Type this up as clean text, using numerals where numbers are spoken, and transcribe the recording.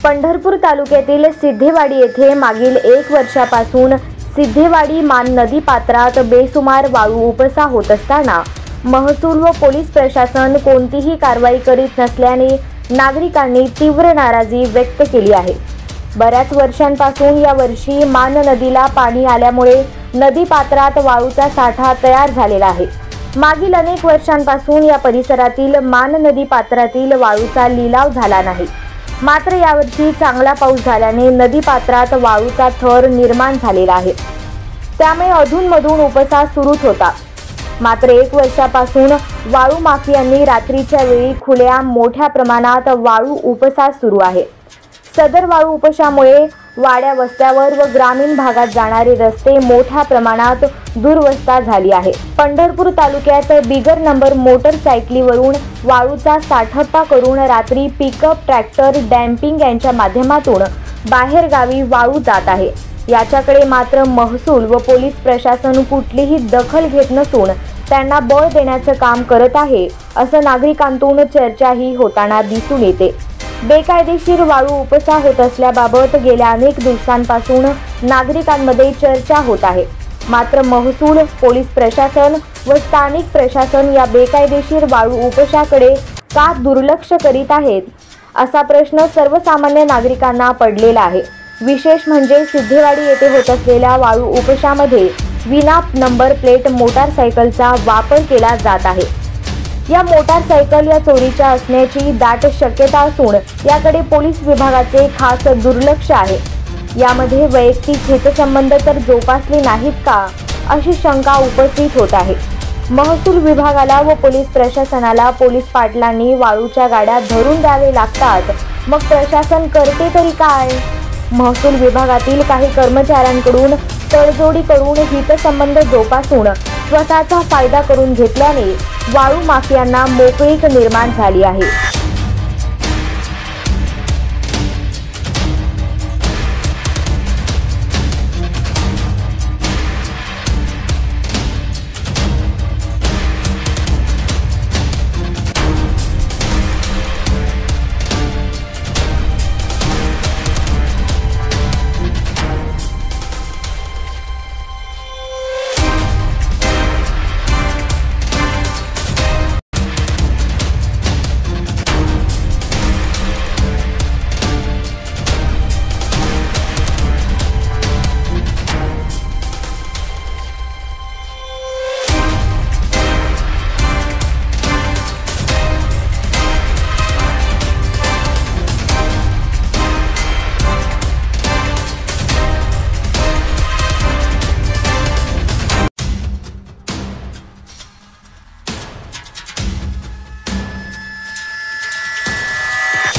पंढरपूर तालुक्यातील सिद्धेवाडी येथे मागील 1 वर्षापासून सिद्धेवाडी मान नदी पात्रात बेसुमार वाळू उपसा होत असताना महसूल व पोलीस प्रशासन कोणतीही कारवाई करीत नसल्याने नागरिकांनी तीव्र नाराजी व्यक्त केली आहे। बऱ्याच वर्षांपासून या वर्षी मान नदीला पाणी आल्यामुळे नदी पात्रात वाळूचा साठा तयार झालेला आहे। मागील अनेक वर्षांपासून या परिसरातील मान नदी पात्रातील वाळूचा लिलाव झाला नाही। मात्र यावर्षी चांगला पाऊस झाल्याने नदी पात्रात वाळूचा थर निर्माण झालेला आहे। त्यामुळे अधूनमधून उपसा सुरूच होता। मात्र 1 वर्षापासून वाळू माफियांनी रात्रीच्या वेळी खुलेआम मोठ्या प्रमाणात वाळू उपसा सुरू आहे। सदर वाळू उपशामुळे वाड्या वस्त्यावर व ग्रामीण भागात जाणारे रस्ते मोठ्या प्रमाणात दुरवस्था झाली आहे। पंढरपूर तालुक्यात बिगर नंबर मोटरसायकलीवरून वाळूचा साठप्पा करून रात्री पिकअप, ट्रॅक्टर, डॅम्पिंग यांच्या माध्यमातून बाहेर गावी वाळू जात आहे। याच्याकडे मात्र महसूल व पोलीस प्रशासन कुठलीही दखल घेत नसून त्यांना बळ देण्याचं काम करत आहे, असं नागरिकांतून चर्चाही होताना दिसून येते। बेकायदेशीर वाळू उपसा होत असल्याबाबत गेल्या अनेक दिवसांपासून नागरिकांमध्ये चर्चा होत आहे। मात्र महसूल, पोलीस प्रशासन व स्थानिक प्रशासन या बेकायदेशीर वाळू उपशाकडे का दुर्लक्ष करीत आहेत, असा प्रश्न सर्वसामान्य नागरिकांना पडलेला आहे। विशेष म्हणजे सिद्धेवाडी येथे होत असलेल्या वाळू उपशामध्ये विना नंबर प्लेट मोटारसायकलचा वापर केला जात आहे। या मोटारसायकल या चोरीच्या असण्याची दाट शक्यता असून याकडे पोलीस विभागाचे खास दुर्लक्ष आहे। यामध्ये वैयक्तिक हितसंबंध तर जोपासले नाहीत का, अशी शंका उपस्थित होत आहे। महसूल विभागाला व पोलीस प्रशासनाला पोलीस पाटलांनी वाळूच्या गाड्या धरून द्यावे लागतात, मग प्रशासन करते तरी काय? महसूल विभागातील काही कर्मचाऱ्यांकडून तडजोडी करून हितसंबंध जोपासून स्वतःचा फायदा करून घेतल्याने वाळू माफियांना मोकळीक निर्माण झाली आहे।